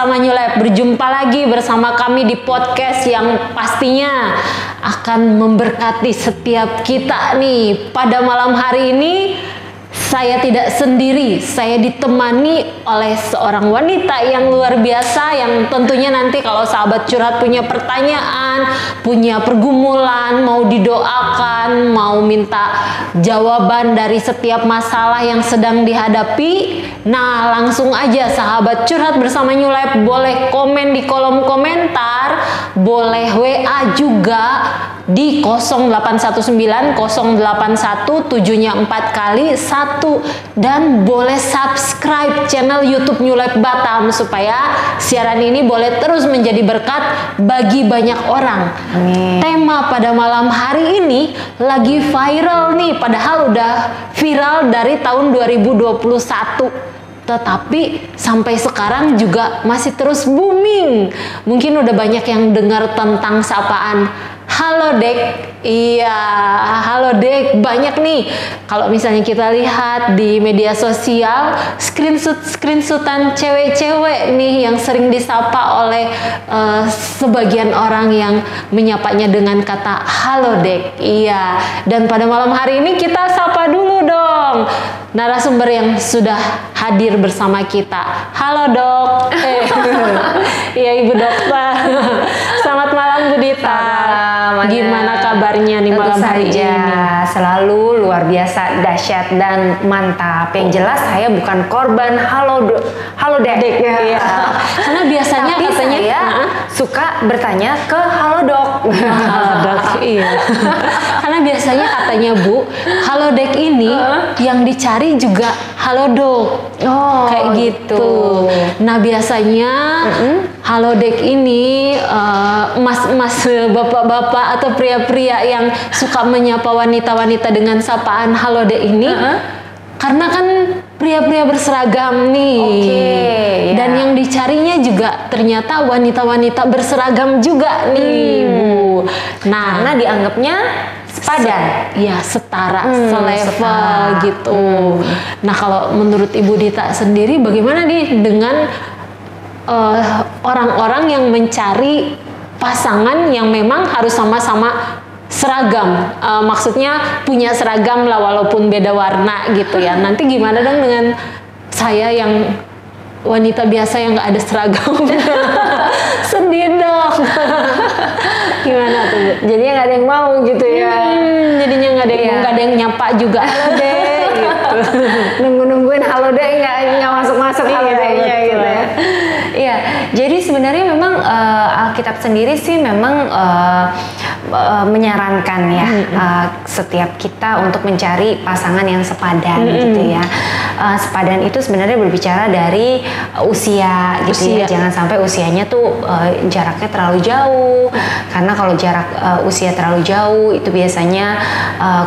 bersama New Life. Berjumpa lagi bersama kami di podcast yang pastinya akan memberkati setiap kita nih. Pada malam hari ini saya tidak sendiri, saya ditemani oleh seorang wanita yang luar biasa, yang tentunya nanti kalau sahabat curhat punya pertanyaan, punya pergumulan, mau didoakan, mau minta jawaban dari setiap masalah yang sedang dihadapi, nah langsung aja sahabat curhat bersama New Life boleh komen di kolom komentar, boleh WA juga di 0819 081 7-nya 4 kali 1, dan boleh subscribe channel YouTube New Life Batam supaya siaran ini boleh terus menjadi berkat bagi banyak orang. Amin. Tema pada malam hari ini lagi viral nih, padahal udah viral dari tahun 2021. Tetapi sampai sekarang juga masih terus booming. Mungkin udah banyak yang dengar tentang sapaan halodeck. Iya, halodeck banyak nih. Kalau misalnya kita lihat di media sosial, screenshotan cewek-cewek nih yang sering disapa oleh sebagian orang yang menyapanya dengan kata halodeck. Iya, dan pada malam hari ini kita sapa dulu dong narasumber yang sudah hadir bersama kita. Halo dok. Iya Ibu Dokter. Selamat malam Bu Dita. Gimana kabarnya nih malam hari ini? Selalu luar biasa, dahsyat dan mantap. Yang jelas saya bukan korban halodeck. Iya. Karena biasanya tapi katanya saya suka bertanya ke halodoc. Halodoc, iya. Karena biasanya katanya Bu, halodeck ini yang dicari juga halodoc. Oh, kayak gitu. Nah biasanya halodeck ini mas-mas, bapak-bapak atau pria-pria yang suka menyapa wanita-wanita dengan sapaan halodeck ini, karena kan pria-pria berseragam nih, dan yang dicarinya juga ternyata wanita-wanita berseragam juga nih Bu. Nah, karena dianggapnya sepadan, ya setara, selevel gitu. Nah kalau menurut Ibu Dita sendiri bagaimana nih dengan orang-orang yang mencari pasangan yang memang harus sama-sama seragam, maksudnya punya seragam lah walaupun beda warna gitu ya. Nanti gimana dong dengan saya yang wanita biasa yang nggak ada seragam? Sedih dong. Gimana tuh Bu? Jadinya nggak ada yang mau gitu ya. Jadinya nggak ada yang nyapa juga. Halo deh gitu. Nungguin halo deh nggak masuk halodecknya gitu ya. Iya, jadi sebenarnya memang Alkitab sendiri sih memang menyarankan ya setiap kita untuk mencari pasangan yang sepadan gitu ya. Sepadan itu sebenarnya berbicara dari usia gitu ya. Jangan sampai usianya tuh jaraknya terlalu jauh, karena kalau jarak usia terlalu jauh itu biasanya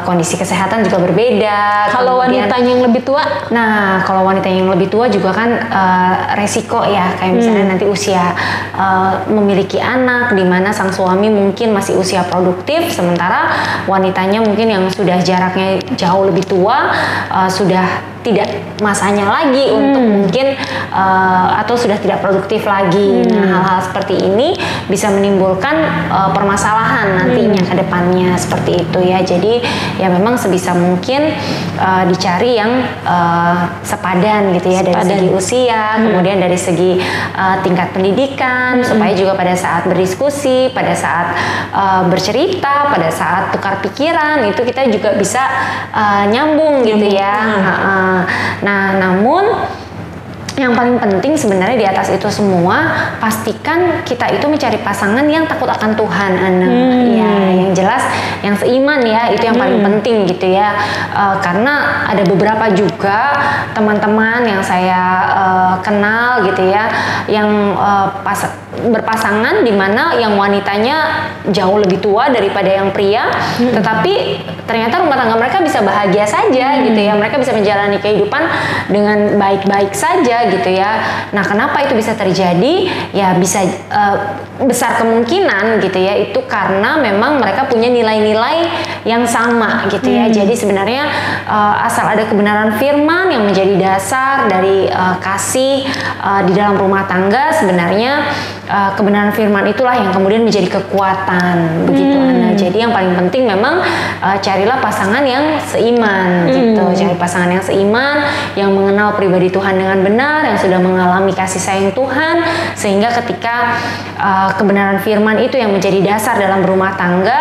kondisi kesehatan juga berbeda. Kalau wanitanya yang lebih tua? Nah, kalau wanita yang lebih tua juga kan resiko ya, kayak misalnya nanti usia memiliki anak, di mana sang suami mungkin masih usia produktif, sementara wanitanya mungkin yang sudah jaraknya jauh lebih tua, sudah tidak masanya lagi untuk mungkin atau sudah tidak produktif lagi. Nah, hal-hal seperti ini bisa menimbulkan permasalahan nantinya ke depannya seperti itu ya. Jadi ya memang sebisa mungkin dicari yang sepadan gitu ya, dari segi usia, kemudian dari segi tingkat pendidikan, supaya juga pada saat berdiskusi, pada saat bercerita, pada saat tukar pikiran itu kita juga bisa nyambung gitu ya. Nah, namun yang paling penting sebenarnya di atas itu semua, pastikan kita itu mencari pasangan yang takut akan Tuhan, ya, yang jelas, yang seiman ya, itu yang paling penting gitu ya. Karena ada beberapa juga teman-teman yang saya kenal gitu ya, yang berpasangan di mana yang wanitanya jauh lebih tua daripada yang pria, tetapi ternyata rumah tangga mereka bisa bahagia saja gitu ya, mereka bisa menjalani kehidupan dengan baik-baik saja gitu ya. Nah, kenapa itu bisa terjadi? Ya bisa besar kemungkinan gitu ya, itu karena memang mereka punya nilai-nilai yang sama gitu ya. Jadi sebenarnya asal ada kebenaran firman yang menjadi dasar dari kasih di dalam rumah tangga, sebenarnya kebenaran firman itulah yang kemudian menjadi kekuatan begitu Ana. Jadi yang paling penting memang carilah pasangan yang seiman gitu. Cari pasangan yang seiman, yang mengenal pribadi Tuhan dengan benar, yang sudah mengalami kasih sayang Tuhan, sehingga ketika kebenaran firman itu yang menjadi dasar dalam rumah tangga,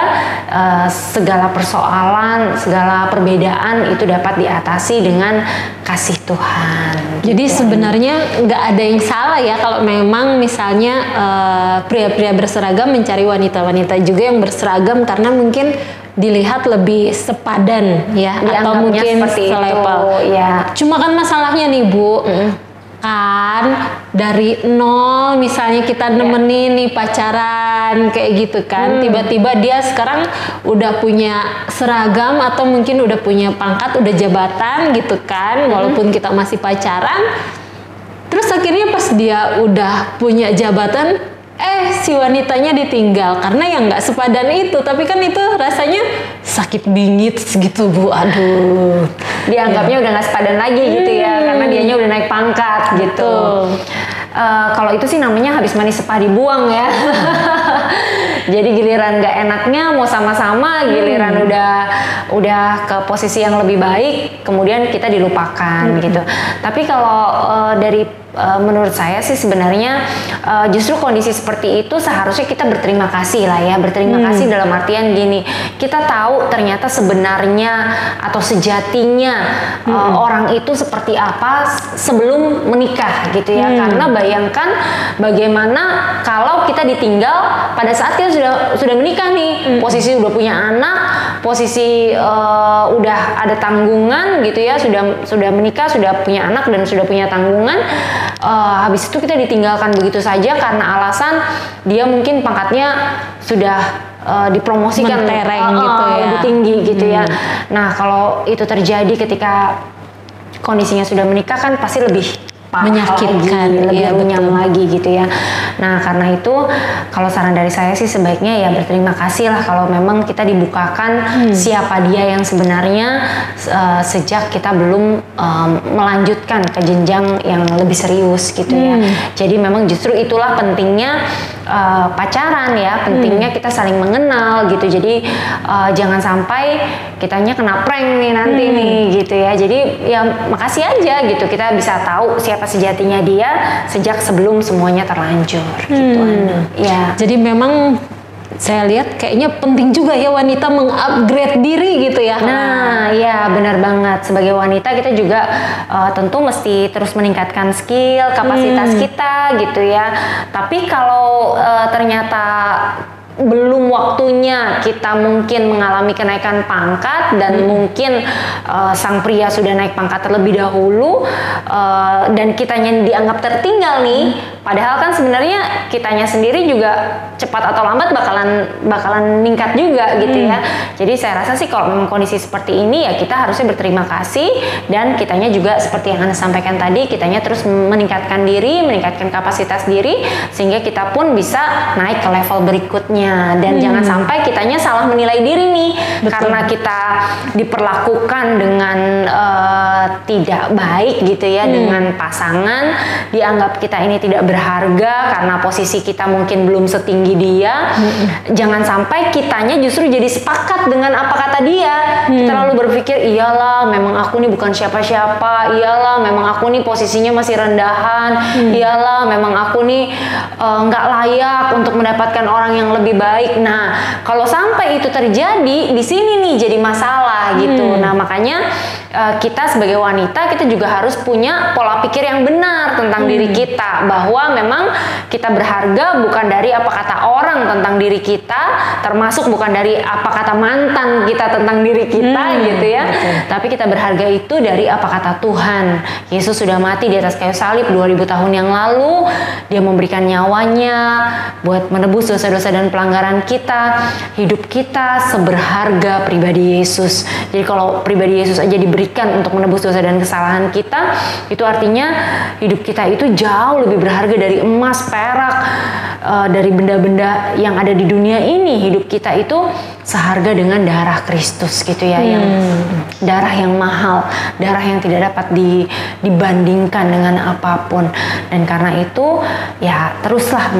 segala persoalan, segala perbedaan itu dapat diatasi dengan kasih Tuhan. Jadi sebenarnya nggak ada yang salah ya kalau memang misalnya pria-pria berseragam mencari wanita-wanita juga yang berseragam karena mungkin dilihat lebih sepadan ya, atau mungkin selevel. Ya. Cuma kan masalahnya nih Bu, kan dari nol misalnya kita nemenin nih pacaran kayak gitu kan, tiba-tiba dia sekarang udah punya seragam atau mungkin udah punya pangkat, udah jabatan gitu kan, walaupun kita masih pacaran. Terus akhirnya pas dia udah punya jabatan, si wanitanya ditinggal karena yang nggak sepadan itu. Tapi kan itu rasanya sakit bingit gitu Bu. Aduh, dianggapnya udah nggak sepadan lagi gitu ya, karena dianya udah naik pangkat gitu. Kalau itu sih namanya habis manis sepah dibuang ya. Jadi giliran nggak enaknya mau sama-sama, giliran udah ke posisi yang lebih baik, kemudian kita dilupakan gitu. Tapi kalau dari menurut saya sih sebenarnya justru kondisi seperti itu seharusnya kita berterima kasih lah ya. Berterima kasih dalam artian gini, kita tahu ternyata sebenarnya atau sejatinya orang itu seperti apa sebelum menikah gitu ya. Karena bayangkan bagaimana kalau kita ditinggal pada saat kita sudah menikah nih, posisi udah punya anak, posisi udah ada tanggungan gitu ya, sudah menikah, sudah punya anak dan sudah punya tanggungan. Habis itu kita ditinggalkan begitu saja karena alasan dia mungkin pangkatnya sudah dipromosikan gitu ya, lebih tinggi gitu ya. Nah, kalau itu terjadi ketika kondisinya sudah menikah kan pasti lebih menyakitkan, lebih runyam lagi gitu ya. Nah, karena itu kalau saran dari saya sih sebaiknya ya berterima kasih lah kalau memang kita dibukakan siapa dia yang sebenarnya sejak kita belum melanjutkan ke jenjang yang lebih serius gitu ya. Jadi memang justru itulah pentingnya pacaran ya, pentingnya kita saling mengenal gitu. Jadi jangan sampai kitanya kena prank nih nanti nih gitu ya. Jadi ya makasih aja gitu, kita bisa tahu siapa sejatinya dia sejak sebelum semuanya terlanjur gitu Ana. Ya. Jadi memang saya lihat kayaknya penting juga ya wanita mengupgrade diri gitu ya. Nah, ya benar banget. Sebagai wanita kita juga tentu mesti terus meningkatkan skill, kapasitas kita gitu ya. Tapi kalau ternyata belum waktunya kita mungkin mengalami kenaikan pangkat dan mungkin sang pria sudah naik pangkat terlebih dahulu dan kitanya dianggap tertinggal nih, padahal kan sebenarnya kitanya sendiri juga cepat atau lambat bakalan meningkat juga gitu ya. Jadi saya rasa sih kalau memang kondisi seperti ini ya kita harusnya berterima kasih dan kitanya juga seperti yang Anda sampaikan tadi, kitanya terus meningkatkan diri, meningkatkan kapasitas diri sehingga kita pun bisa naik ke level berikutnya. Dan jangan sampai kitanya salah menilai diri nih. Betul. Karena kita diperlakukan dengan tidak baik gitu ya dengan pasangan, dianggap kita ini tidak berharga karena posisi kita mungkin belum setinggi dia. Jangan sampai kitanya justru jadi sepakat dengan apa kata dia. Kita lalu berpikir, iyalah memang aku nih bukan siapa-siapa, iyalah memang aku nih posisinya masih rendahan, iyalah memang aku nih nggak layak untuk mendapatkan orang yang lebih lebih baik. Nah, kalau sampai itu terjadi, di sini nih jadi masalah gitu. Nah, makanya kita sebagai wanita, kita juga harus punya pola pikir yang benar tentang diri kita, bahwa memang kita berharga bukan dari apa kata orang tentang diri kita, termasuk bukan dari apa kata mantan kita tentang diri kita gitu ya. Betul. Tapi kita berharga itu dari apa kata Tuhan. Yesus sudah mati di atas kayu salib 2000 tahun yang lalu. Dia memberikan nyawanya buat menebus dosa-dosa dan pelanggaran kita. Hidup kita seberharga pribadi Yesus. Jadi kalau pribadi Yesus aja diberikan untuk menebus dosa dan kesalahan kita, itu artinya hidup kita itu jauh lebih berharga dari emas, perak, dari benda-benda yang ada di dunia ini. Hidup kita itu seharga dengan darah Kristus gitu ya, yang darah yang mahal, darah yang tidak dapat dibandingkan dengan apapun. Dan karena itu ya teruslah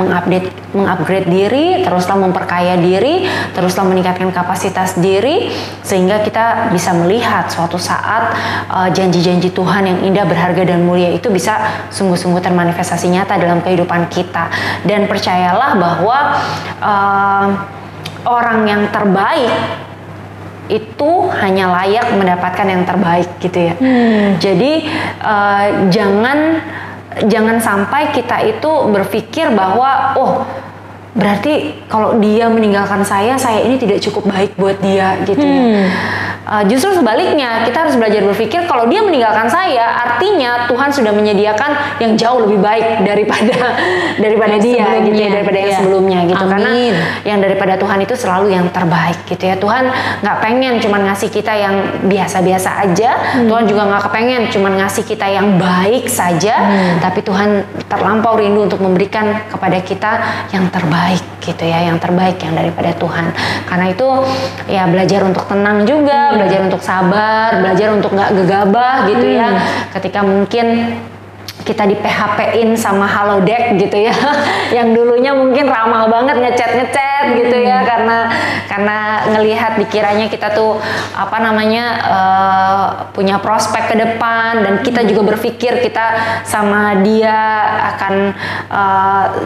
mengupgrade diri, teruslah memperkaya diri, teruslah meningkatkan kapasitas diri, sehingga kita bisa melihat suatu saat janji-janji Tuhan yang indah, berharga dan mulia itu bisa sungguh-sungguh termanifestasi nyata dalam kehidupan kita. Dan percayalah bahwa orang yang terbaik itu hanya layak mendapatkan yang terbaik gitu ya. Jadi jangan sampai kita itu berpikir bahwa berarti kalau dia meninggalkan saya ini tidak cukup baik buat dia gitu ya. Justru sebaliknya, kita harus belajar berpikir kalau dia meninggalkan saya, artinya Tuhan sudah menyediakan yang jauh lebih baik daripada dia gitu ya, daripada yang sebelumnya gitu. Amin. Karena yang daripada Tuhan itu selalu yang terbaik gitu ya. Tuhan nggak pengen cuman ngasih kita yang biasa-biasa aja. Tuhan juga nggak kepengen cuman ngasih kita yang baik saja. Tapi Tuhan terlampau rindu untuk memberikan kepada kita yang terbaik gitu ya, yang terbaik yang daripada Tuhan. Karena itu ya belajar untuk tenang juga, belajar untuk sabar, belajar untuk nggak gegabah gitu ya. Ketika mungkin kita di PHP-in sama halodeck gitu ya, yang dulunya mungkin ramah banget ngechat gitu ya, karena ngelihat dikiranya kita tuh punya prospek ke depan, dan kita juga berpikir kita sama dia akan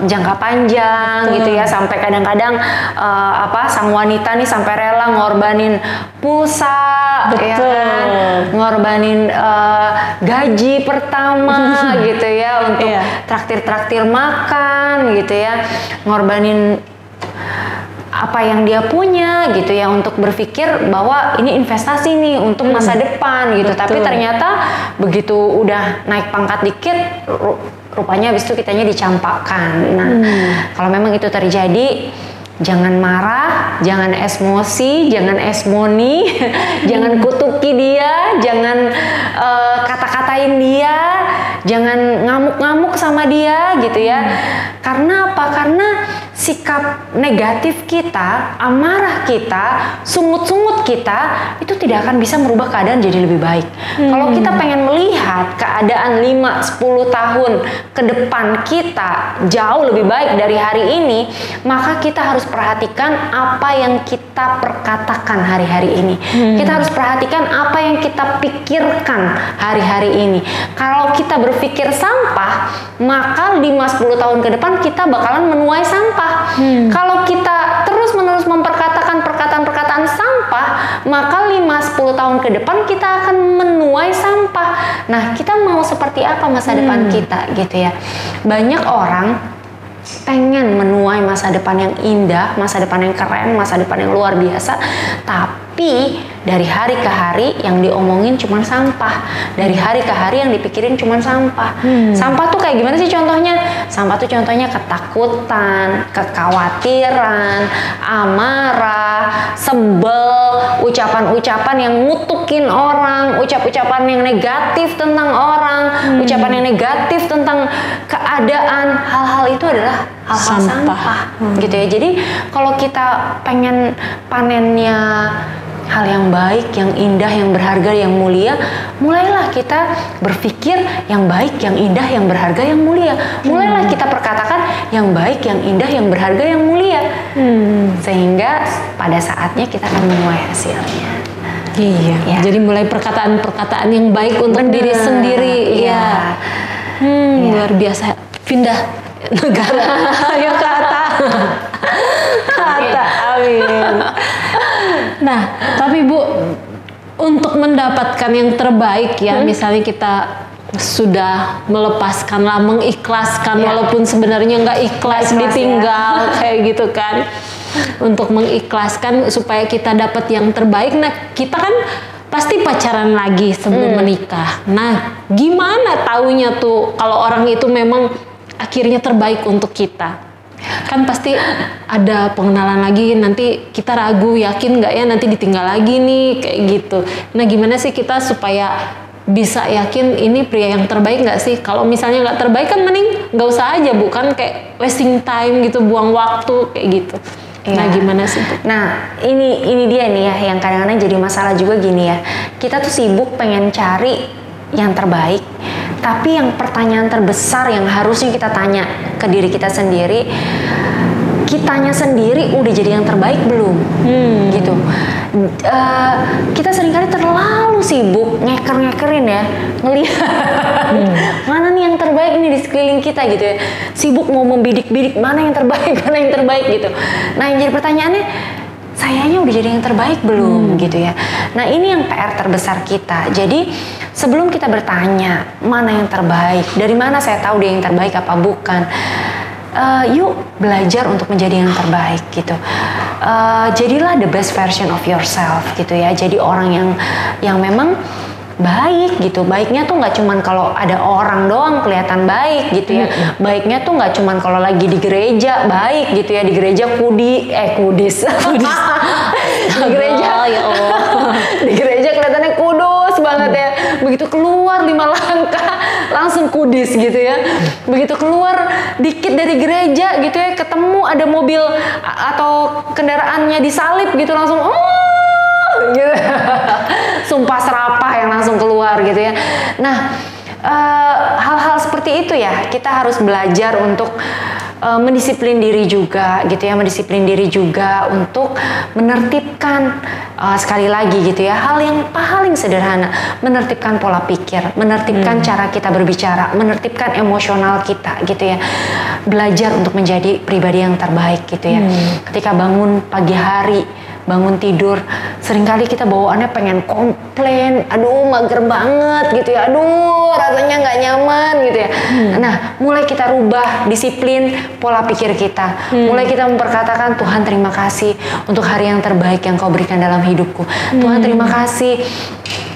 jangka panjang gitu ya, sampai kadang-kadang sang wanita nih sampai rela ngorbanin pulsa, ya kan, ngorbanin gaji pertama gitu ya, untuk traktir makan gitu ya, ngorbanin apa yang dia punya gitu ya, untuk berpikir bahwa ini investasi nih untuk masa depan gitu. Tapi ternyata begitu udah naik pangkat dikit, rupanya habis itu kitanya dicampakkan. Nah, kalau memang itu terjadi, jangan marah, jangan emosi, jangan esmoni, jangan kutuki dia, jangan kata-katain dia, jangan ngamuk-ngamuk sama dia gitu ya. Karena apa? Karena sikap negatif kita, amarah kita, sungut-sungut kita itu tidak akan bisa merubah keadaan jadi lebih baik. Kalau kita pengen melihat keadaan 5-10 tahun ke depan kita jauh lebih baik dari hari ini, maka kita harus perhatikan apa yang kita perkatakan hari-hari ini. Kita harus perhatikan apa yang kita pikirkan hari-hari ini. Kalau kita berpikir sampah, maka 5-10 tahun ke depan kita bakalan menuai sampah. Kalau kita terus-menerus memperkatakan perkataan-perkataan sampah, maka 5-10 tahun ke depan kita akan menuai sampah. Nah, kita mau seperti apa masa depan kita gitu ya. Banyak orang pengen menuai masa depan yang indah, masa depan yang keren, masa depan yang luar biasa, tapi dari hari ke hari yang diomongin cuma sampah, dari hari ke hari yang dipikirin cuma sampah. Sampah tuh kayak gimana sih contohnya? Sampah tuh contohnya ketakutan, kekhawatiran, amarah, sebel, ucapan-ucapan yang ngutukin orang, ucapan yang negatif tentang orang, ucapan yang negatif tentang keadaan. Hal-hal itu adalah hal-hal sampah gitu ya. Jadi kalau kita pengen panennya hal yang baik, yang indah, yang berharga, yang mulia, mulailah kita berpikir yang baik, yang indah, yang berharga, yang mulia. Mulailah kita perkatakan yang baik, yang indah, yang berharga, yang mulia. Sehingga pada saatnya kita akan menuai hasilnya. Iya. Ya. Jadi mulai perkataan-perkataan yang baik untuk diri sendiri. Iya. Luar biasa. Pindah negara. Ayo ke atas. mendapatkan yang terbaik ya, misalnya kita sudah melepaskanlah, mengikhlaskan walaupun sebenarnya nggak ikhlas ditinggal kayak gitu kan, untuk mengikhlaskan supaya kita dapat yang terbaik. Nah kita kan pasti pacaran lagi sebelum menikah. Nah gimana taunya tuh kalau orang itu memang akhirnya terbaik untuk kita? Kan pasti ada pengenalan lagi, nanti kita ragu, yakin nggak ya nanti ditinggal lagi nih kayak gitu. Nah gimana sih kita supaya bisa yakin ini pria yang terbaik nggak sih? Kalau misalnya nggak terbaik kan mending nggak usah aja, bukan kayak wasting time gitu, buang waktu kayak gitu. Nah gimana sih Bu? Nah ini dia nih ya yang kadang-kadang jadi masalah juga gini ya. Kita tuh sibuk pengen cari yang terbaik, tapi yang pertanyaan terbesar yang harusnya kita tanya ke diri kita sendiri, kitanya sendiri udah jadi yang terbaik belum? Gitu. Kita seringkali terlalu sibuk ngeker-ngekerin ya, ngelihat mana nih yang terbaik nih di sekeliling kita gitu ya. Sibuk mau membidik-bidik mana yang terbaik, mana yang terbaik gitu. Nah yang jadi pertanyaannya, sayanya udah jadi yang terbaik belum gitu ya. Nah ini yang PR terbesar kita. Jadi sebelum kita bertanya mana yang terbaik, dari mana saya tahu dia yang terbaik apa bukan, yuk belajar untuk menjadi yang terbaik gitu. Jadilah the best version of yourself gitu ya. Jadi orang yang memang baik gitu. Baiknya tuh nggak cuman kalau ada orang doang kelihatan baik gitu ya. Baiknya tuh nggak cuman kalau lagi di gereja baik gitu ya. Di gereja kudis. Di gereja ya Allah. Di gereja kelihatannya kudus banget ya. Begitu keluar 5 langkah langsung kudis gitu ya. Begitu keluar dikit dari gereja gitu ya, ketemu ada mobil atau kendaraannya disalib gitu langsung gitu. Sumpah serapah yang langsung keluar gitu ya. Nah hal-hal seperti itu ya kita harus belajar untuk mendisiplin diri juga gitu ya, mendisiplin diri juga untuk menertibkan sekali lagi gitu ya, hal yang paling sederhana, menertibkan pola pikir, menertibkan cara kita berbicara, menertibkan emosional kita gitu ya, belajar untuk menjadi pribadi yang terbaik gitu ya. Ketika bangun pagi hari, bangun tidur, seringkali kita bawaannya pengen komplain, aduh mager banget gitu ya, aduh rasanya nggak nyaman gitu ya. Nah mulai kita rubah disiplin pola pikir kita, mulai kita memperkatakan, Tuhan terima kasih untuk hari yang terbaik yang kau berikan dalam hidupku. Tuhan terima kasih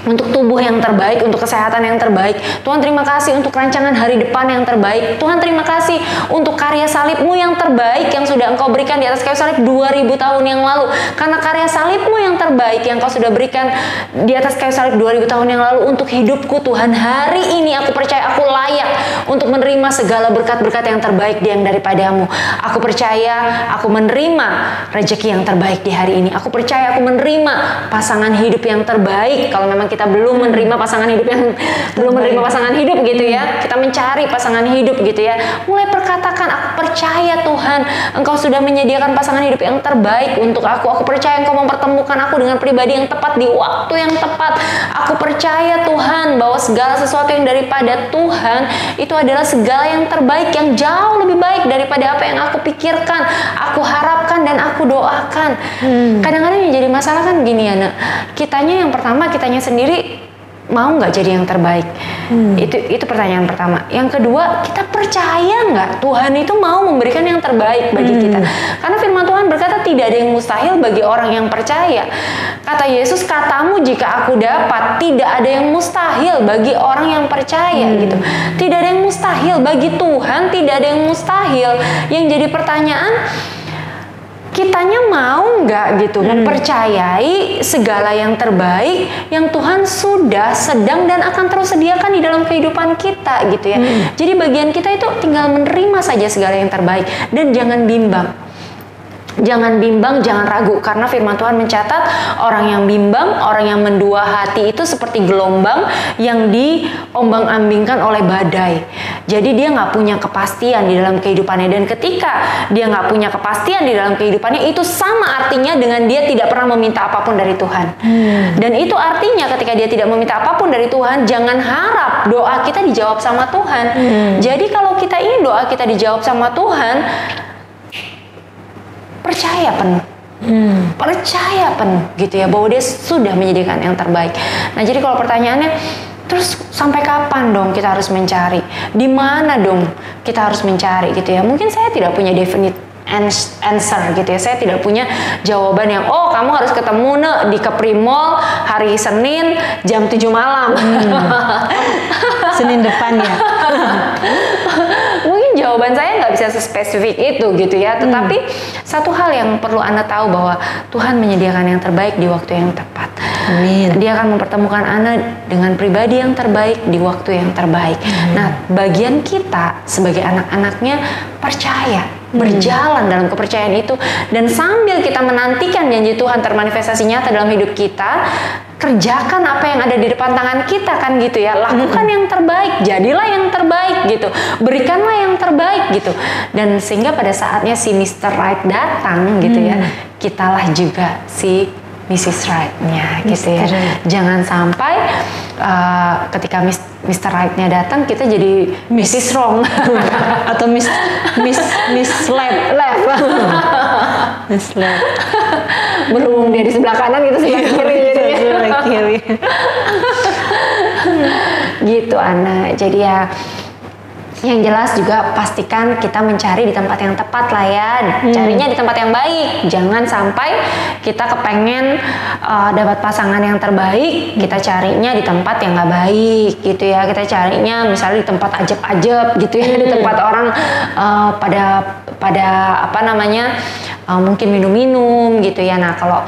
untuk tubuh yang terbaik, untuk kesehatan yang terbaik. Tuhan terima kasih untuk rancangan hari depan yang terbaik. Tuhan terima kasih untuk karya salibmu yang terbaik yang sudah engkau berikan di atas kayu salib 2000 tahun yang lalu. Karena karya salibmu yang terbaik yang kau sudah berikan di atas kayu salib 2000 tahun yang lalu untuk hidupku, Tuhan, hari ini aku percaya aku layak untuk menerima segala berkat-berkat yang terbaik yang daripadamu. Aku percaya aku menerima rezeki yang terbaik di hari ini. Aku percaya aku menerima pasangan hidup yang terbaik. Kalau memang kita belum menerima pasangan hidup gitu ya, kita mencari pasangan hidup gitu ya, mulai perkatakan, aku percaya Tuhan engkau sudah menyediakan pasangan hidup yang terbaik untuk aku. Aku percaya engkau mempertemukan aku dengan pribadi yang tepat di waktu yang tepat. Aku percaya Tuhan bahwa segala sesuatu yang daripada Tuhan itu adalah segala yang terbaik, yang jauh lebih baik daripada apa yang aku pikirkan, aku harapkan dan aku doakan. Kadang-kadang yang jadi masalah kan gini ya, kitanya yang pertama, kitanya sendiri mau nggak jadi yang terbaik? Itu pertanyaan pertama. Yang kedua, kita percaya nggak Tuhan itu mau memberikan yang terbaik bagi kita? Karena firman Tuhan berkata tidak ada yang mustahil bagi orang yang percaya. Kata Yesus, katamu jika aku dapat, tidak ada yang mustahil bagi orang yang percaya gitu. Tidak ada yang mustahil bagi Tuhan, tidak ada yang mustahil. Yang jadi pertanyaan, kitanya mau nggak gitu mempercayai segala yang terbaik yang Tuhan sudah, sedang dan akan terus sediakan di dalam kehidupan kita gitu ya. Jadi bagian kita itu tinggal menerima saja segala yang terbaik dan jangan bimbang. Jangan bimbang, jangan ragu, karena firman Tuhan mencatat orang yang bimbang, orang yang mendua hati itu seperti gelombang yang diombang-ambingkan oleh badai. Jadi dia nggak punya kepastian di dalam kehidupannya, dan ketika dia nggak punya kepastian di dalam kehidupannya, itu sama artinya dengan dia tidak pernah meminta apapun dari Tuhan. Dan itu artinya ketika dia tidak meminta apapun dari Tuhan, jangan harap doa kita dijawab sama Tuhan. Jadi kalau kita ingin doa kita dijawab sama Tuhan, percaya penuh. Percaya penuh gitu ya bahwa dia sudah menyediakan yang terbaik. Nah, jadi kalau pertanyaannya terus sampai kapan dong kita harus mencari? Di mana dong kita harus mencari gitu ya? Mungkin saya tidak punya definite answer gitu ya. Saya tidak punya jawaban yang kamu harus ketemu di Kepri Mall hari Senin jam 7 malam. Senin depan ya. Mungkin jawaban saya nggak bisa sespesifik itu gitu ya. Tetapi satu hal yang perlu Anda tahu bahwa Tuhan menyediakan yang terbaik di waktu yang tepat. Amin. Dia akan mempertemukan Anda dengan pribadi yang terbaik di waktu yang terbaik. Nah, bagian kita sebagai anak-anaknya percaya, berjalan dalam kepercayaan itu, dan sambil kita menantikan janji Tuhan termanifestasi nyata dalam hidup kita, kerjakan apa yang ada di depan tangan kita kan gitu ya. Lakukan yang terbaik, jadilah yang terbaik gitu, berikanlah yang terbaik gitu. Dan sehingga pada saatnya si Mr. Right datang gitu ya, kitalah juga si Mrs. Right-nya gitu ya. Jangan sampai ketika Mr. Right-nya datang kita jadi Mrs. Wrong atau Miss Left. Miss Left. Berhubung dia di sebelah kanan gitu, sebelah kiri gitu ya. Sebelah kiri. Gitu Ana. Jadi ya yang jelas juga pastikan kita mencari di tempat yang tepat lah ya. Carinya di tempat yang baik. Jangan sampai kita kepengen dapat pasangan yang terbaik, kita carinya di tempat yang nggak baik gitu ya. Kita carinya misalnya di tempat ajeb-ajeb gitu ya, di tempat orang pada apa namanya mungkin minum-minum gitu ya. Nah, kalau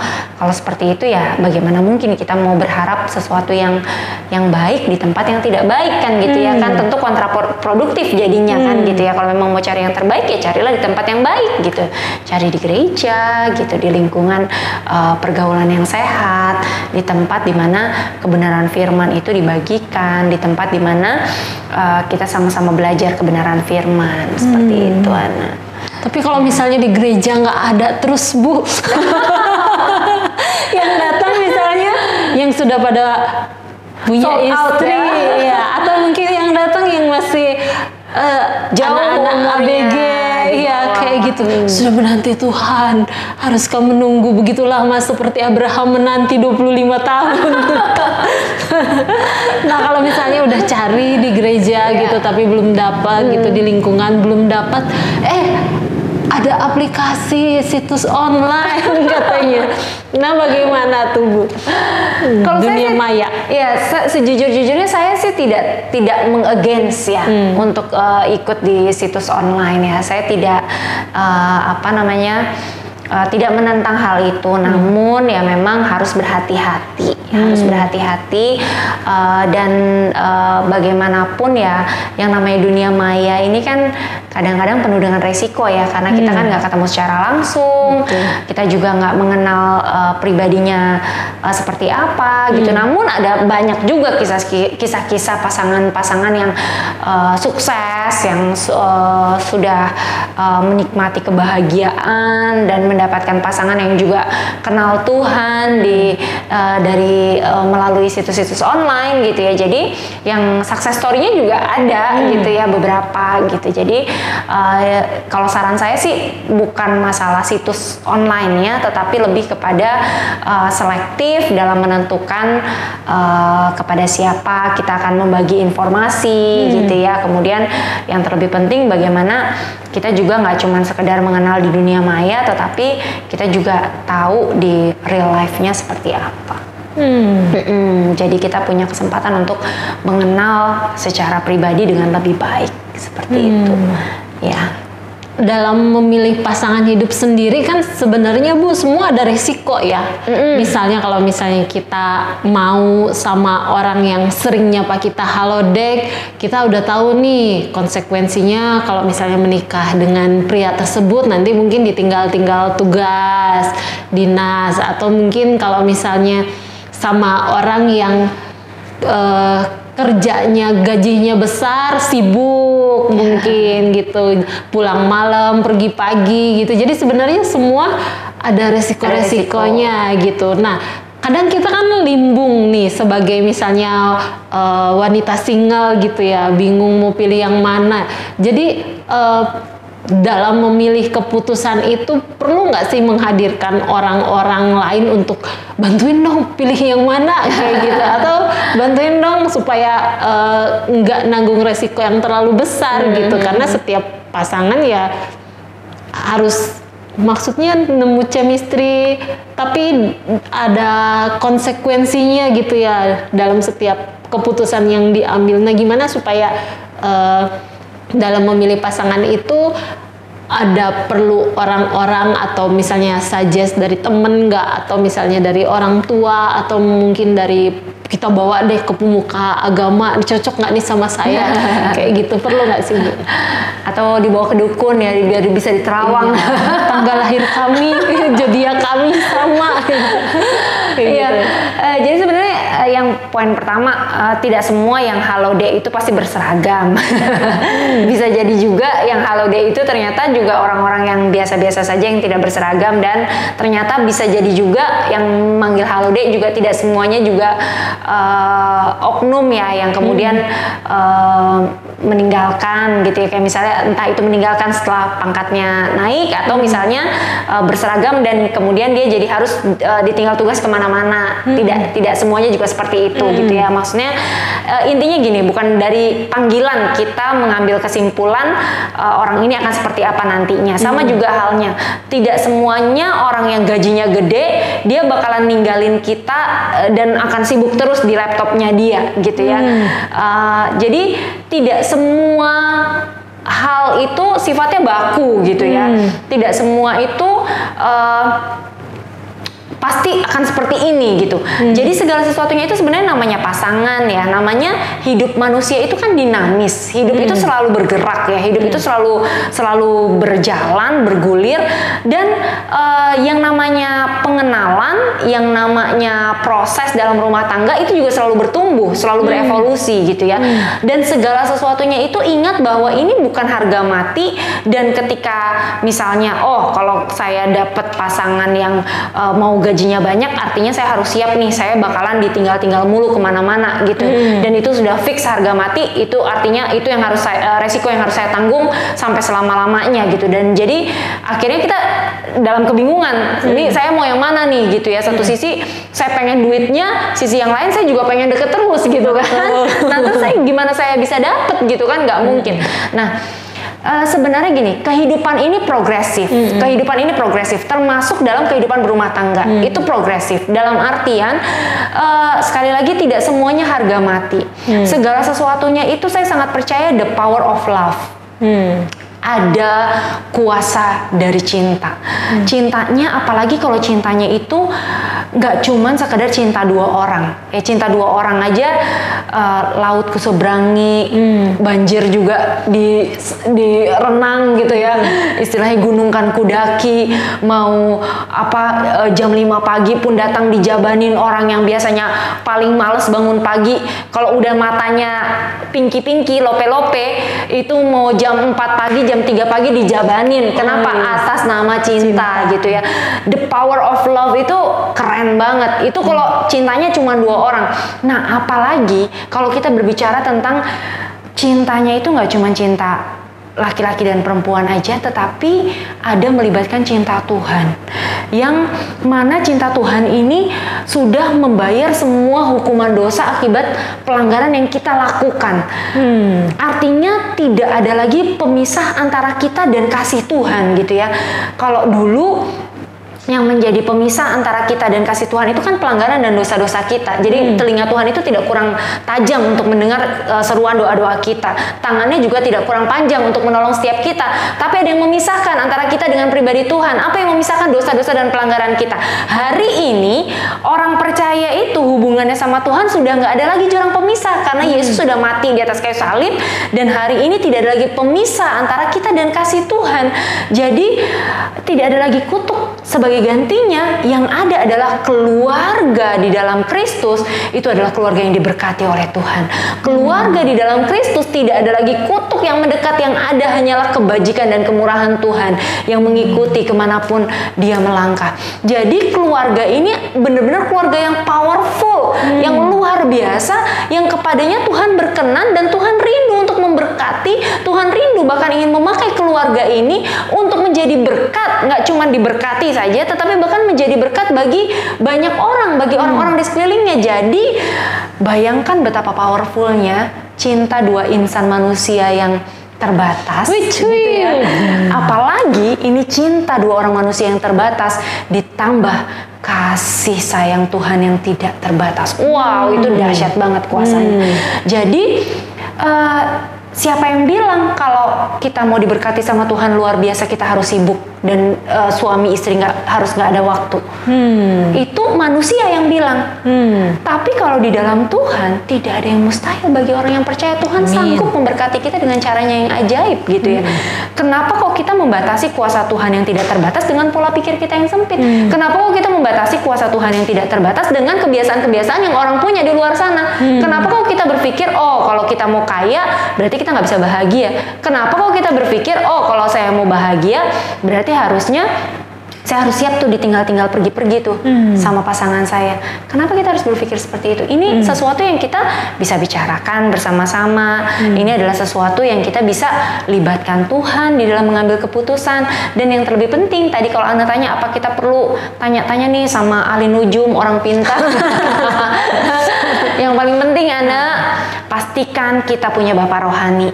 seperti itu ya bagaimana mungkin kita mau berharap sesuatu yang baik di tempat yang tidak baik kan gitu ya. Kan tentu kontraproduktif jadinya kan gitu ya. Kalau memang mau cari yang terbaik ya carilah di tempat yang baik gitu. Cari di gereja gitu, di lingkungan pergaulan yang sehat, di tempat dimana kebenaran firman itu dibagikan, di tempat dimana kita sama-sama belajar kebenaran firman seperti itu Ana. Tapi kalau misalnya di gereja nggak ada terus Bu, yang datang misalnya yang sudah pada punya istri ya, atau mungkin yang datang yang masih anak-anak ABG ya kayak gitu, sudah menanti Tuhan, haruskah menunggu begitu lama seperti Abraham menanti 25 tahun. Nah, kalau misalnya udah cari di gereja gitu tapi belum dapat gitu, di lingkungan belum dapat, ada aplikasi situs online katanya. Nah, bagaimana tuh Bu? Kalau dunia saya, maya. Ya, sejujur-jujurnya saya sih tidak meng-against ya untuk ikut di situs online ya. Saya tidak tidak menentang hal itu, namun ya memang harus berhati-hati, dan bagaimanapun ya yang namanya dunia maya ini kan kadang-kadang penuh dengan resiko ya, karena kita kan nggak ketemu secara langsung, kita juga nggak mengenal pribadinya seperti apa gitu. Namun ada banyak juga kisah-kisah pasangan-pasangan yang sukses, yang sudah menikmati kebahagiaan dan mendapatkan pasangan yang juga kenal Tuhan dari melalui situs-situs online gitu ya. Jadi yang success story-nya juga ada gitu ya, beberapa gitu. Jadi kalau saran saya sih bukan masalah situs online-nya, tetapi lebih kepada selektif dalam menentukan kepada siapa kita akan membagi informasi gitu ya. Kemudian yang terlebih penting bagaimana kita juga nggak cuma sekedar mengenal di dunia maya, tetapi kita juga tahu di real life-nya seperti apa. Jadi kita punya kesempatan untuk mengenal secara pribadi dengan lebih baik seperti itu. Ya. Dalam memilih pasangan hidup sendiri kan sebenarnya Bu semua ada resiko ya. Misalnya kalau misalnya kita mau sama orang yang sering nyapa kita halodeck, kita udah tahu nih konsekuensinya kalau misalnya menikah dengan pria tersebut nanti mungkin ditinggal-tinggal tugas dinas, atau mungkin kalau misalnya sama orang yang kerjanya gajinya besar, sibuk mungkin gitu, pulang malam, pergi pagi gitu. Jadi sebenarnya semua ada resiko-resikonya gitu. Nah, kadang kita kan limbung nih sebagai misalnya wanita single gitu ya, bingung mau pilih yang mana. Jadi dalam memilih keputusan itu perlu nggak sih menghadirkan orang-orang lain untuk bantuin dong pilih yang mana kayak gitu, atau bantuin dong supaya nggak nanggung resiko yang terlalu besar gitu, karena setiap pasangan ya harus, maksudnya nemu chemistry tapi ada konsekuensinya gitu ya dalam setiap keputusan yang diambil. Nah, gimana supaya dalam memilih pasangan itu ada perlu orang-orang atau misalnya suggest dari temen nggak, atau misalnya dari orang tua, atau mungkin dari kita bawa deh ke pemuka agama, cocok nggak nih sama saya kayak gitu, perlu nggak sih Bu? Atau dibawa ke dukun ya biar bisa diterawang, tanggal lahir kami, zodiak kami sama. Iya. Jadi sebenarnya yang poin pertama, tidak semua yang haloday itu pasti berseragam. Bisa jadi juga yang haloday itu ternyata juga orang-orang yang biasa-biasa saja yang tidak berseragam, dan ternyata bisa jadi juga yang manggil haloday juga tidak semuanya juga oknum ya, yang kemudian meninggalkan gitu ya, kayak misalnya entah itu meninggalkan setelah pangkatnya naik, atau misalnya berseragam dan kemudian dia jadi harus ditinggal tugas kemana-mana. Tidak semuanya juga seperti itu gitu ya. Maksudnya intinya gini, bukan dari panggilan kita mengambil kesimpulan orang ini akan seperti apa nantinya. Sama juga halnya, tidak semuanya orang yang gajinya gede dia bakalan ninggalin kita dan akan sibuk terus di laptopnya dia gitu ya. Jadi tidak semua hal itu sifatnya baku gitu ya. Tidak semua itu pasti akan seperti ini gitu. Jadi segala sesuatunya itu sebenarnya namanya pasangan ya, namanya hidup manusia itu kan dinamis. Hidup itu selalu bergerak ya, hidup itu selalu berjalan, bergulir, dan yang namanya pengenalan, yang namanya proses dalam rumah tangga itu juga selalu bertumbuh, selalu berevolusi gitu ya. Dan segala sesuatunya itu ingat bahwa ini bukan harga mati, dan ketika misalnya kalau saya dapat pasangan yang mau gajinya banyak, artinya saya harus siap nih, saya bakalan ditinggal-tinggal mulu kemana-mana gitu. Dan itu sudah fix harga mati, itu artinya itu yang harus resiko yang harus saya tanggung sampai selama-lamanya gitu. Dan jadi akhirnya kita dalam kebingungan, ini saya mau yang mana nih gitu ya. Satu sisi saya pengen duitnya, sisi yang lain saya juga pengen deket terus gitu kan. Nah terus gimana saya bisa dapet gitu kan, nggak mungkin. Nah sebenarnya gini, kehidupan ini progresif. Kehidupan ini progresif, termasuk dalam kehidupan berumah tangga. Itu progresif. Dalam artian, sekali lagi tidak semuanya harga mati. Segala sesuatunya itu saya sangat percaya the power of love. Ada kuasa dari cinta. Cintanya, apalagi kalau cintanya itu nggak cuman sekedar cinta dua orang. Ya cinta dua orang aja, laut kuseberangi, banjir juga di renang gitu ya. Istilahnya gunung kan kudaki, mau jam 5 pagi pun datang dijabanin orang yang biasanya paling males bangun pagi. Kalau udah matanya pinky-pinky, lope-lope, itu mau jam 4 pagi, jam 3 pagi dijabanin. Kenapa? Atas nama cinta gitu ya. The power of love itu keren banget. Itu kalau cintanya cuma dua orang. Nah, apalagi kalau kita berbicara tentang cintanya itu nggak cuma cinta laki-laki dan perempuan aja, tetapi ada melibatkan cinta Tuhan, yang mana cinta Tuhan ini sudah membayar semua hukuman dosa akibat pelanggaran yang kita lakukan. Artinya tidak ada lagi pemisah antara kita dan kasih Tuhan gitu ya. Kalau dulu yang menjadi pemisah antara kita dan kasih Tuhan itu kan pelanggaran dan dosa-dosa kita. Jadi telinga Tuhan itu tidak kurang tajam untuk mendengar seruan doa-doa kita. Tangannya juga tidak kurang panjang untuk menolong setiap kita. Tapi ada yang memisahkan antara kita dengan pribadi Tuhan. Apa yang memisahkan dosa-dosa dan pelanggaran kita? Hari ini orang percaya itu hubungannya sama Tuhan sudah nggak ada lagi jurang pemisah, karena Yesus sudah mati di atas kayu salib, dan hari ini tidak ada lagi pemisah antara kita dan kasih Tuhan. Jadi tidak ada lagi kutuk sebagai sebagai gantinya yang ada adalah keluarga di dalam Kristus. Itu adalah keluarga yang diberkati oleh Tuhan. Keluarga di dalam Kristus tidak ada lagi kutuk yang mendekat, yang ada hanyalah kebajikan dan kemurahan Tuhan yang mengikuti kemanapun dia melangkah. Jadi keluarga ini benar-benar keluarga yang powerful, yang luar biasa, yang kepadanya Tuhan berkenan dan Tuhan rindu untuk memberkati. Tuhan rindu bahkan ingin memakai keluarga ini untuk menjadi berkat, nggak cuma diberkati saja, tetapi bahkan menjadi berkat bagi banyak orang, bagi orang-orang di sekelilingnya. Jadi bayangkan betapa powerfulnya cinta dua insan manusia yang terbatas, gitu ya. Apalagi ini cinta dua orang manusia yang terbatas ditambah kasih sayang Tuhan yang tidak terbatas. Wow, itu dahsyat banget kuasanya. Jadi siapa yang bilang kalau kita mau diberkati sama Tuhan luar biasa kita harus sibuk dan suami istri harus nggak ada waktu? Itu manusia yang bilang. Tapi kalau di dalam Tuhan tidak ada yang mustahil bagi orang yang percaya. Tuhan sanggup memberkati kita dengan caranya yang ajaib, gitu ya. Kenapa kok kita membatasi kuasa Tuhan yang tidak terbatas dengan pola pikir kita yang sempit? Kenapa kok kita membatasi kuasa Tuhan yang tidak terbatas dengan kebiasaan-kebiasaan yang orang punya di luar sana? Kenapa kok kita berpikir, oh kalau kita mau kaya berarti kita nggak bisa bahagia? Kenapa kok kita berpikir, oh kalau saya mau bahagia berarti harusnya saya harus siap tuh ditinggal-tinggal pergi-pergi tuh sama pasangan saya. Kenapa kita harus berpikir seperti itu? Ini sesuatu yang kita bisa bicarakan bersama-sama. Ini adalah sesuatu yang kita bisa libatkan Tuhan di dalam mengambil keputusan. Dan yang terlebih penting, tadi kalau Anda tanya apa kita perlu tanya-tanya nih sama ahli nujum, orang pintar. Yang paling penting Anda pastikan kita punya Bapak rohani.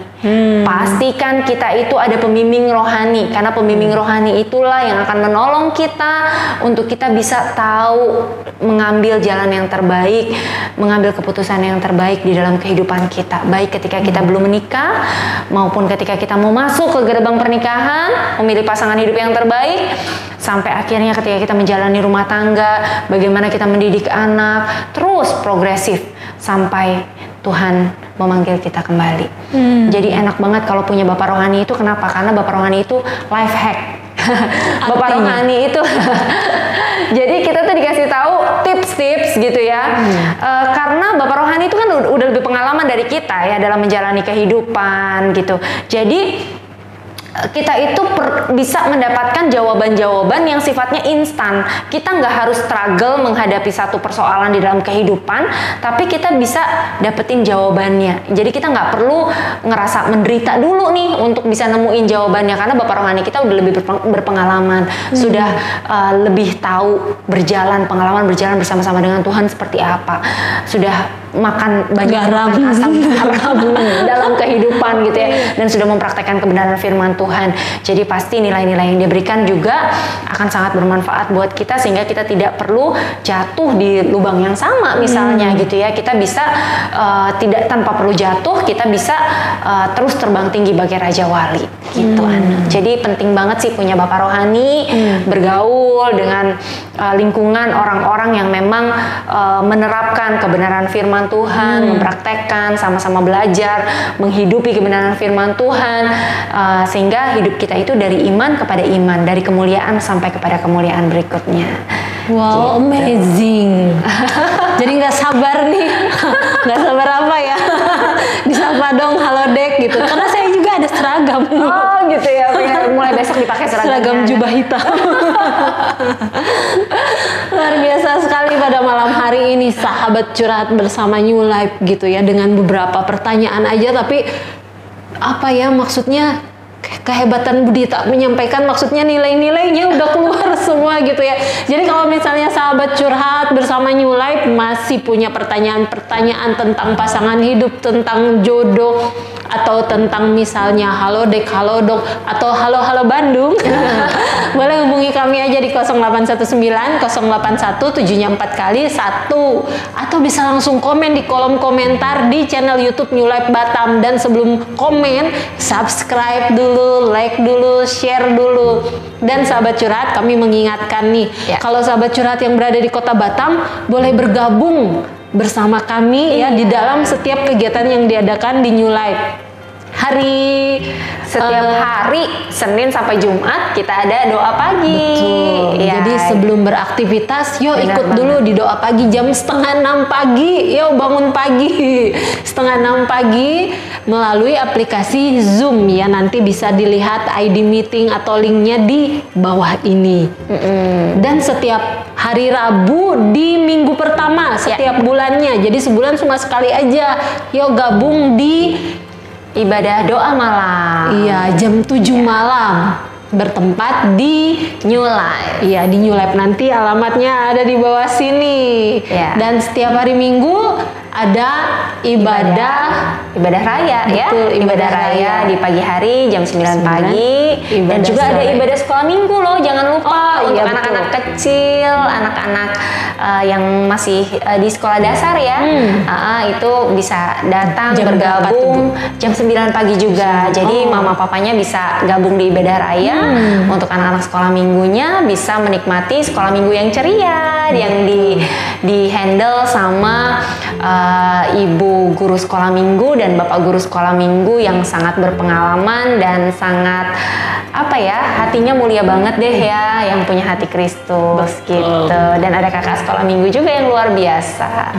Pastikan kita itu ada pembimbing rohani, karena pembimbing rohani itulah yang akan menolong kita untuk kita bisa tahu mengambil jalan yang terbaik, mengambil keputusan yang terbaik di dalam kehidupan kita, baik ketika kita belum menikah maupun ketika kita mau masuk ke gerbang pernikahan, memilih pasangan hidup yang terbaik, sampai akhirnya ketika kita menjalani rumah tangga, bagaimana kita mendidik anak, terus progresif sampai Tuhan memanggil kita kembali. Jadi enak banget kalau punya Bapak rohani itu. Kenapa? Karena Bapak rohani itu life hack. Bapak rohani itu jadi kita tuh dikasih tahu tips-tips gitu ya. Karena Bapak rohani itu kan udah lebih pengalaman dari kita ya dalam menjalani kehidupan gitu. Jadi kita itu bisa mendapatkan jawaban-jawaban yang sifatnya instan. Kita nggak harus struggle menghadapi satu persoalan di dalam kehidupan, tapi kita bisa dapetin jawabannya. Jadi kita nggak perlu ngerasa menderita dulu nih untuk bisa nemuin jawabannya, karena Bapak rohani kita udah lebih berpengalaman, sudah lebih tahu pengalaman berjalan bersama-sama dengan Tuhan seperti apa, sudah makan banyak asam garam dalam kehidupan gitu ya, dan sudah mempraktekkan kebenaran firman Tuhan. Jadi pasti nilai-nilai yang dia berikan juga akan sangat bermanfaat buat kita, sehingga kita tidak perlu jatuh di lubang yang sama misalnya gitu ya. Kita bisa tidak tanpa perlu jatuh, kita bisa terus terbang tinggi bagai Raja Wali gitu. Jadi penting banget sih punya Bapak rohani, bergaul dengan lingkungan orang-orang yang memang menerapkan kebenaran firman Tuhan, mempraktekkan, sama-sama belajar menghidupi kebenaran firman Tuhan, sehingga hidup kita itu dari iman kepada iman, dari kemuliaan sampai kepada kemuliaan berikutnya. Wow, gitu. Amazing. Jadi nggak sabar nih, nggak sabar apa ya, disapa dong halodeck gitu, karena saya juga ada seragam. Oh gitu ya, mulai besok dipakai seragam jubah hitam. Luar biasa sekali pada malam hari ini sahabat curhat bersama New Life gitu ya, dengan beberapa pertanyaan aja tapi apa ya maksudnya, kehebatan Budi tak menyampaikan, maksudnya nilai-nilainya udah keluar semua gitu ya. Jadi kalau misalnya sahabat curhat bersama New Life masih punya pertanyaan-pertanyaan tentang pasangan hidup, tentang jodoh, atau tentang misalnya halodeck, halodok, atau halo-halo Bandung, boleh hubungi kami aja di 0819 081 7-nya 4 kali 1, atau bisa langsung komen di kolom komentar di channel YouTube New Life Batam. Dan sebelum komen, subscribe dulu, like dulu, share dulu. Dan sahabat curhat, kami mengingatkan nih, kalau sahabat curhat yang berada di Kota Batam boleh bergabung bersama kami ya di dalam setiap kegiatan yang diadakan di New Life. Setiap hari Senin sampai Jumat kita ada doa pagi. Betul. Ya, jadi jam beraktivitas, yuk Benar ikut banget. dulu di doa pagi jam 5:30 pagi, yuk bangun pagi 5:30 pagi melalui aplikasi Zoom ya, nanti bisa dilihat ID meeting atau linknya di bawah ini. Dan setiap hari Rabu di minggu pertama setiap bulannya, jadi sebulan cuma sekali aja, yuk gabung di Ibadah doa malam. iya jam 7 malam bertempat di New Life. iya di New Life, nanti alamatnya ada di bawah sini. Iya. Dan setiap hari Minggu ada Ibadah raya ya. Betul, Ibadah raya di pagi hari jam 9 pagi. Dan Ibadah juga ada sore. ibadah sekolah minggu loh, jangan lupa Oh, untuk iya, anak-anak betul. kecil, anak-anak yang masih di sekolah dasar ya. Itu bisa datang Jam berapa bergabung jam 9 pagi juga. Jadi mama papanya bisa gabung di ibadah raya. Untuk anak-anak sekolah minggunya bisa menikmati sekolah minggu yang ceria, yang di handle sama ibu guru sekolah minggu dan bapak guru sekolah minggu yang sangat berpengalaman dan sangat apa ya, hatinya mulia banget deh ya, yang punya hati Kristus gitu. Dan ada kakak sekolah minggu juga yang luar biasa.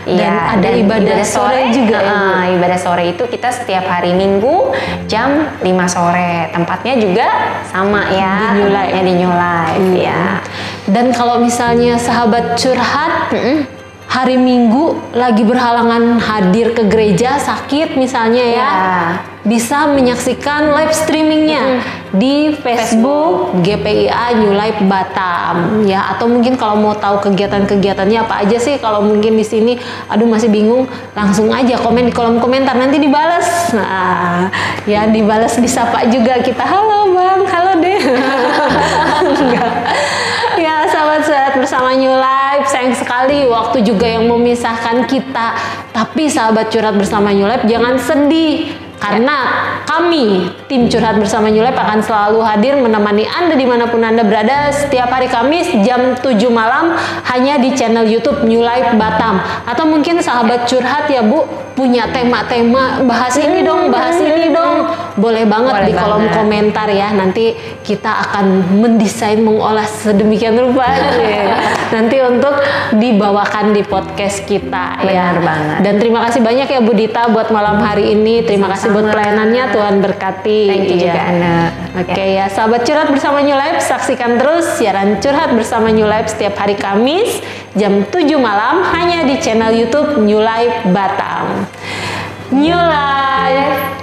Dan ada ibadah sore juga ya, Bu? Ibadah sore itu kita setiap hari Minggu jam 5 sore. Tempatnya juga sama ya. Di New Life. Tempatnya di New Life ya. Dan kalau misalnya sahabat curhat hari Minggu lagi berhalangan hadir ke gereja, sakit misalnya ya, Ya. bisa menyaksikan live streamingnya di Facebook GPIA New Life Batam ya. Atau mungkin kalau mau tahu kegiatan-kegiatannya apa aja sih, kalau mungkin di sini aduh masih bingung, langsung aja komen di kolom komentar, nanti dibales. Nah, ya dibales, disapa juga kita, halo bang, halo deh. Enggak. Ya sahabat-sahabat bersama New Life, sayang sekali waktu juga yang memisahkan kita. Tapi sahabat curhat bersama New Life jangan sedih, karena kami tim curhat bersama New Life akan selalu hadir menemani Anda dimanapun Anda berada setiap hari Kamis jam 7 malam hanya di channel YouTube New Life Batam. Atau mungkin sahabat curhat ya Bu punya tema-tema, bahas ini dong, bahas ini dong, boleh banget Boleh di kolom banget. komentar ya. Nanti kita akan mendesain, mengolah sedemikian rupa nanti untuk dibawakan di podcast kita ya. Benar banget. Dan terima kasih banyak ya Bu Dita buat malam hari ini. Terima kasih buat Sama-sama. pelayanannya, Tuhan berkati. Thank you juga, Ana. Oke ya, sahabat curhat bersama New Life, saksikan terus siaran curhat bersama New Life setiap hari Kamis jam 7 malam hanya di channel YouTube New Life Batam. New Life.